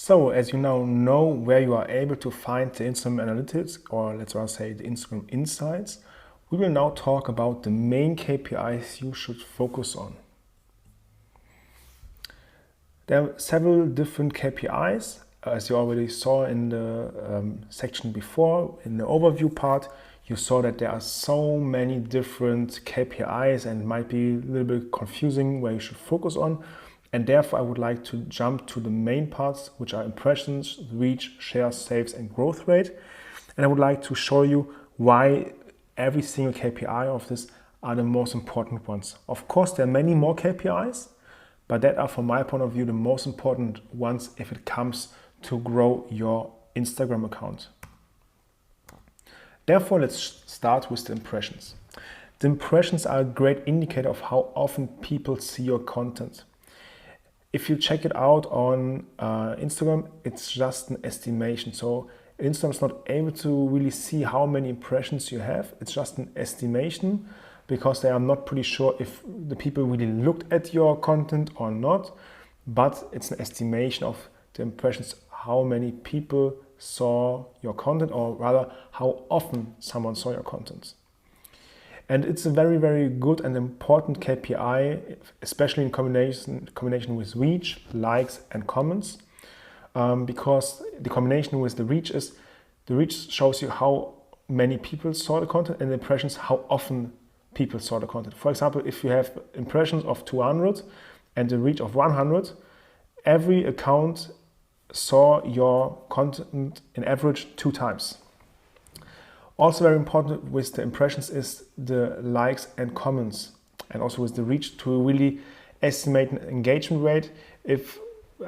So as you now know where you are able to find the Instagram analytics, or let's rather say the Instagram insights, we will now talk about the main KPIs you should focus on. There are several different KPIs, as you already saw in the section before. In the overview part, you saw that there are so many different KPIs and it might be a little bit confusing where you should focus on. And therefore, I would like to jump to the main parts, which are impressions, reach, shares, saves, and growth rate. And I would like to show you why every single KPI of this are the most important ones. Of course, there are many more KPIs, but that are, from my point of view, the most important ones if it comes to grow your Instagram account. Therefore, let's start with the impressions. The impressions are a great indicator of how often people see your content. If you check it out on Instagram, it's just an estimation. So Instagram is not able to really see how many impressions you have. It's just an estimation because they are not pretty sure if the people really looked at your content or not. But it's an estimation of the impressions, how many people saw your content, or rather how often someone saw your content. And it's a very, very good and important KPI, especially in combination with reach, likes, and comments, because the combination with the reach shows you how many people saw the content, and the impressions how often people saw the content. For example, if you have impressions of 200 and a reach of 100, every account saw your content in average 2 times. Also very important with the impressions is the likes and comments, and also with the reach to really estimate an engagement rate. If,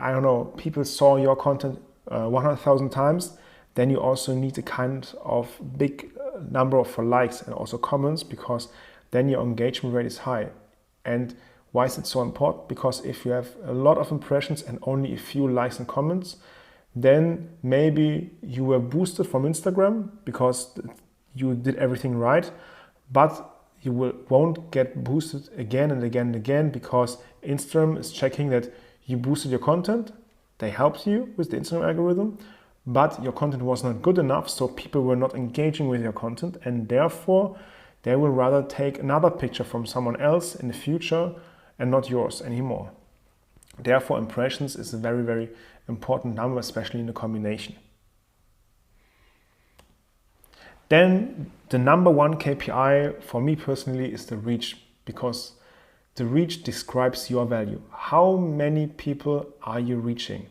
I don't know, people saw your content 100,000 times, then you also need a kind of big number for likes and also comments, because then your engagement rate is high. And why is it so important? Because if you have a lot of impressions and only a few likes and comments, then maybe you were boosted from Instagram because you did everything right, but you won't get boosted again and again and again, because Instagram is checking that you boosted your content. They helped you with the Instagram algorithm, but your content was not good enough, so people were not engaging with your content, and therefore they will rather take another picture from someone else in the future and not yours anymore. Therefore, impressions is a very, very important number, especially in the combination. Then the number one KPI for me personally is the reach, because the reach describes your value. How many people are you reaching?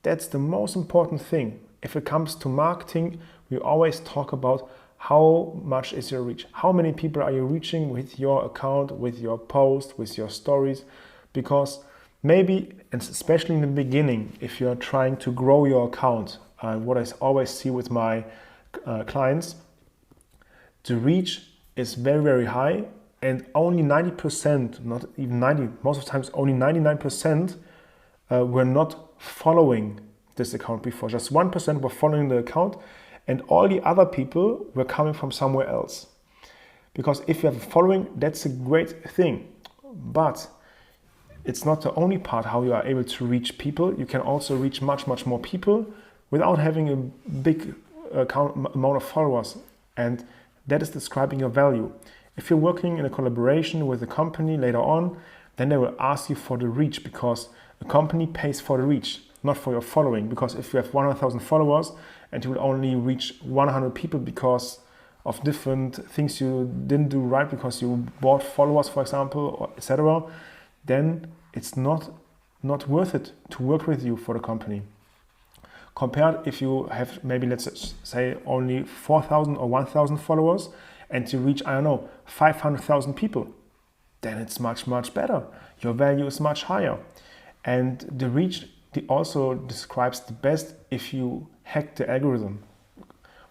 That's the most important thing. If it comes to marketing, we always talk about how much is your reach. How many people are you reaching with your account, with your post, with your stories? Because maybe, and especially in the beginning, if you're trying to grow your account, what I always see with my clients, the reach is very, very high, and only 90%, not even 90, most of the times only 99% were not following this account before. Just 1% were following the account, and all the other people were coming from somewhere else. Because if you have a following, that's a great thing, but it's not the only part how you are able to reach people. You can also reach much, much more people without having a big amount of followers, and that is describing your value. If you're working in a collaboration with a company later on, then they will ask you for the reach, because a company pays for the reach, not for your following. Because if you have 100,000 followers and you will only reach 100 people because of different things you didn't do right, because you bought followers, for example, or etc., then it's not worth it to work with you for the company. Compared if you have maybe, let's say, only 4,000 or 1,000 followers and you reach, I don't know, 500,000 people, then it's much, much better. Your value is much higher. And the reach also describes the best if you hack the algorithm.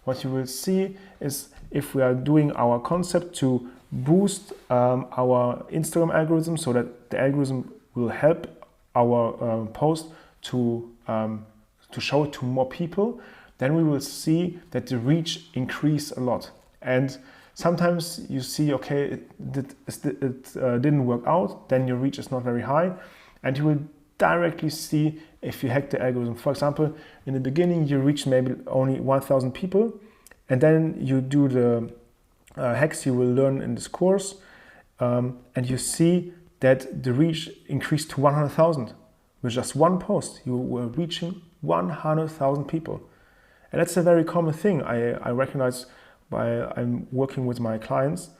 What you will see is if we are doing our concept to boost our Instagram algorithm so that the algorithm will help our post to show it to more people, then we will see that the reach increase a lot. And sometimes you see, okay, it didn't work out, then your reach is not very high, and you will directly see if you hack the algorithm. For example, in the beginning you reach maybe only 1,000 people, and then you do the hacks you will learn in this course, and you see that the reach increased to 100,000. With just one post, you were reaching 100,000 people. And that's a very common thing I recognize while I'm working with my clients.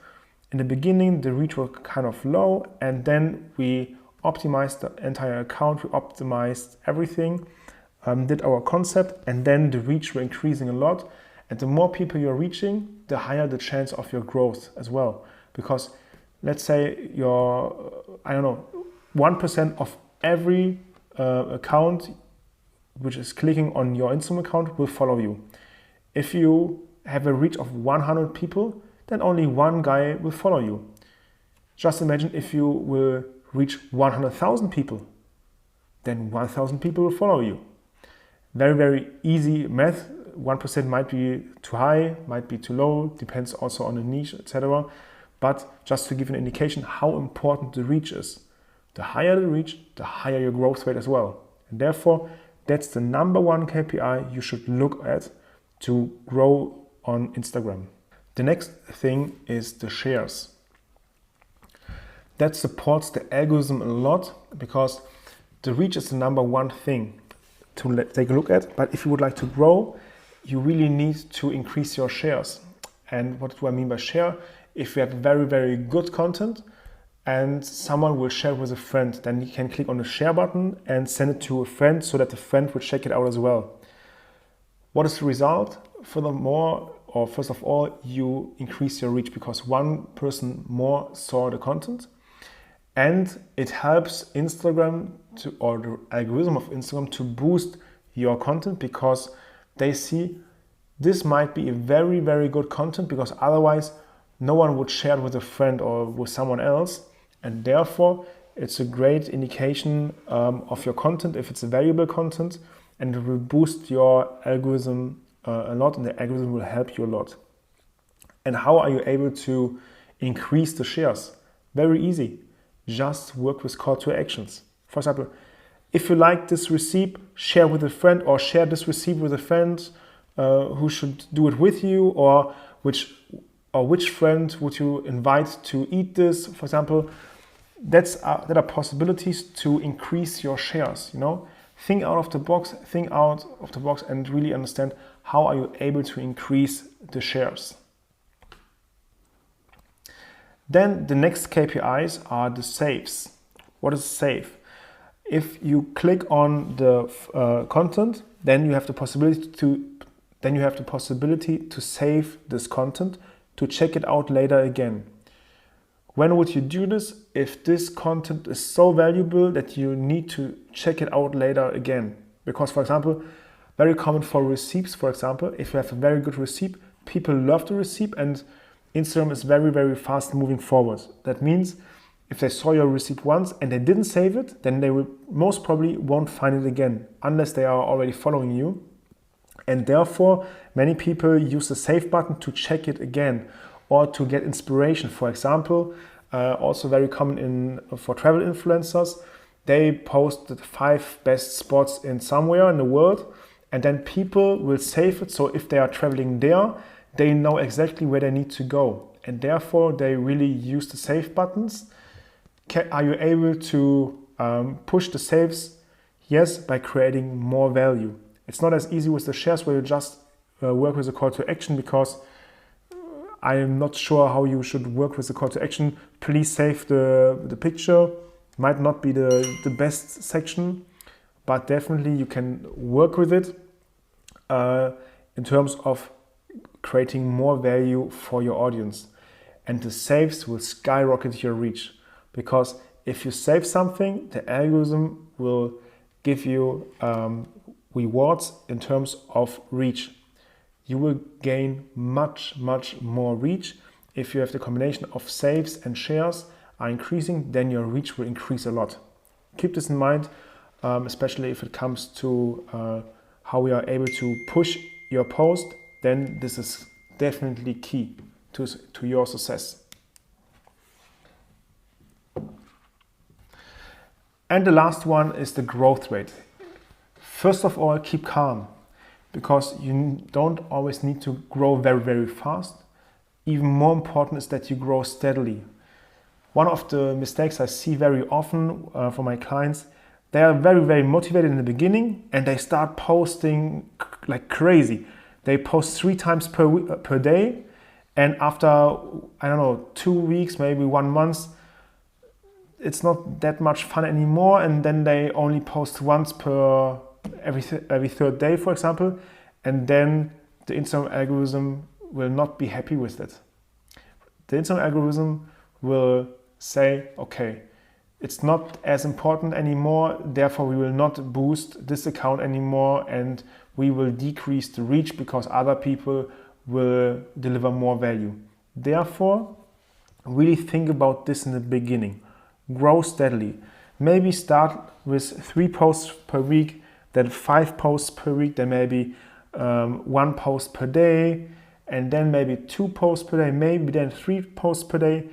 In the beginning, the reach was kind of low, and then we optimized the entire account, we optimized everything, did our concept, and then the reach were increasing a lot. And the more people you're reaching, the higher the chance of your growth as well. Because let's say you're, 1% of every account which is clicking on your Instagram account will follow you. If you have a reach of 100 people, then only one guy will follow you. Just imagine if you will reach 100,000 people, then 1,000 people will follow you. Very, very easy math. 1% might be too high, might be too low, depends also on the niche, etc. But just to give an indication how important the reach is. The higher the reach, the higher your growth rate as well. And therefore, that's the number one KPI you should look at to grow on Instagram. The next thing is the shares. That supports the algorithm a lot because the reach is the number one thing to take a look at. But if you would like to grow, you really need to increase your shares. And what do I mean by share? If you have very, very good content and someone will share with a friend, then you can click on the share button and send it to a friend so that the friend will check it out as well. What is the result? Furthermore, or first of all, you increase your reach because one person more saw the content, and it helps Instagram or the algorithm of Instagram to boost your content because they see this might be a very, very good content because otherwise no one would share it with a friend or with someone else, and therefore it's a great indication of your content if it's a valuable content, and it will boost your algorithm a lot, and the algorithm will help you a lot. And how are you able to increase the shares? Very easy. Just work with call to actions. For example, if you like this recipe, share with a friend, or share this recipe with a friend who should do it with you, or which friend would you invite to eat this, for example. That are possibilities to increase your shares. Think out of the box, and really understand how are you able to increase the shares. Then the next KPIs are the saves. What is save? If you click on the content, then you have the possibility to save this content to check it out later again. When would you do this? If this content is so valuable that you need to check it out later again. Because, for example, very common for receipts, for example, if you have a very good receipt, people love the receipt, and Instagram is very, very fast moving forward. That means if they saw your receipt once and they didn't save it, then they will most probably won't find it again unless they are already following you. And therefore, many people use the save button to check it again or to get inspiration. For example, also very common for travel influencers, they post the 5 best spots in somewhere in the world, and then people will save it. So if they are traveling there, they know exactly where they need to go, and therefore they really use the save buttons. Are you able to push the saves? Yes, by creating more value. It's not as easy with the shares where you just work with a call to action, because I am not sure how you should work with the call to action. Please save the picture. Might not be the best section, but definitely you can work with it in terms of creating more value for your audience. And the saves will skyrocket your reach, because if you save something, the algorithm will give you rewards in terms of reach. You will gain much, much more reach. If you have the combination of saves and shares are increasing, then your reach will increase a lot. Keep this in mind, especially if it comes to how we are able to push your post, then this is definitely key to your success. And the last one is the growth rate. First of all, keep calm, because you don't always need to grow very, very fast. Even more important is that you grow steadily. One of the mistakes I see very often for my clients, they are very, very motivated in the beginning and they start posting like crazy. They post 3 times per day, and after, I don't know, 2 weeks, maybe 1 month, it's not that much fun anymore, and then they only post once per every 3rd day, for example, and then the Instagram algorithm will not be happy with it. The Instagram algorithm will say, okay, it's not as important anymore, therefore we will not boost this account anymore, and we will decrease the reach because other people will deliver more value. Therefore, really think about this in the beginning. Grow steadily. Maybe start with 3 posts per week, then 5 posts per week, then maybe 1 post per day, and then maybe 2 posts per day, maybe then 3 posts per day.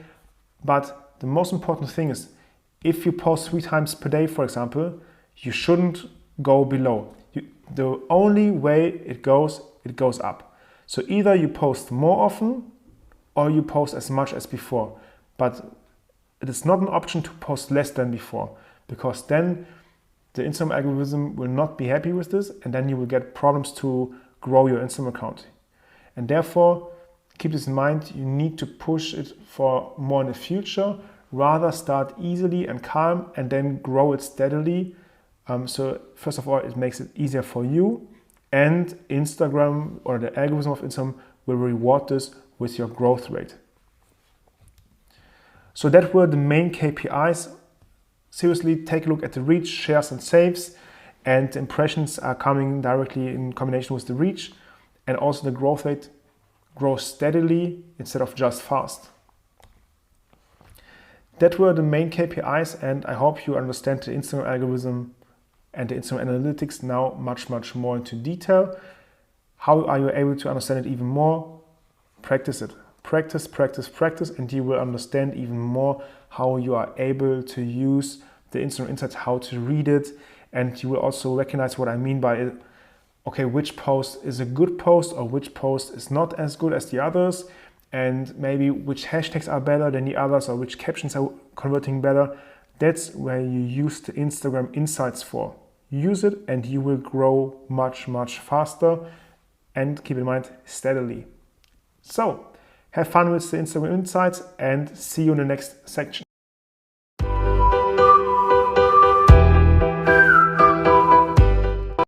But the most important thing is, if you post 3 times per day, for example, you shouldn't go below. The only way it goes up. So either you post more often or you post as much as before. But it is not an option to post less than before, because then the Instagram algorithm will not be happy with this, and then you will get problems to grow your Instagram account. And therefore, keep this in mind, you need to push it for more in the future. Rather start easily and calm and then grow it steadily. So first of all, it makes it easier for you, and Instagram, or the algorithm of Instagram, will reward this with your growth rate. So that were the main KPIs. Seriously, take a look at the reach, shares and saves, and the impressions are coming directly in combination with the reach, and also the growth rate. Grow steadily instead of just fast. That were the main KPIs, and I hope you understand the Instagram algorithm and the Instagram analytics now much, much more into detail. How are you able to understand it even more? Practice it. Practice, practice, practice, and you will understand even more how you are able to use the Instagram insights, how to read it, and you will also recognize what I mean by it. Okay, which post is a good post or which post is not as good as the others, and maybe which hashtags are better than the others or which captions are converting better. That's where you use the Instagram insights for. Use it and you will grow much, much faster, and keep in mind, steadily. So, have fun with the Instagram insights and see you in the next section.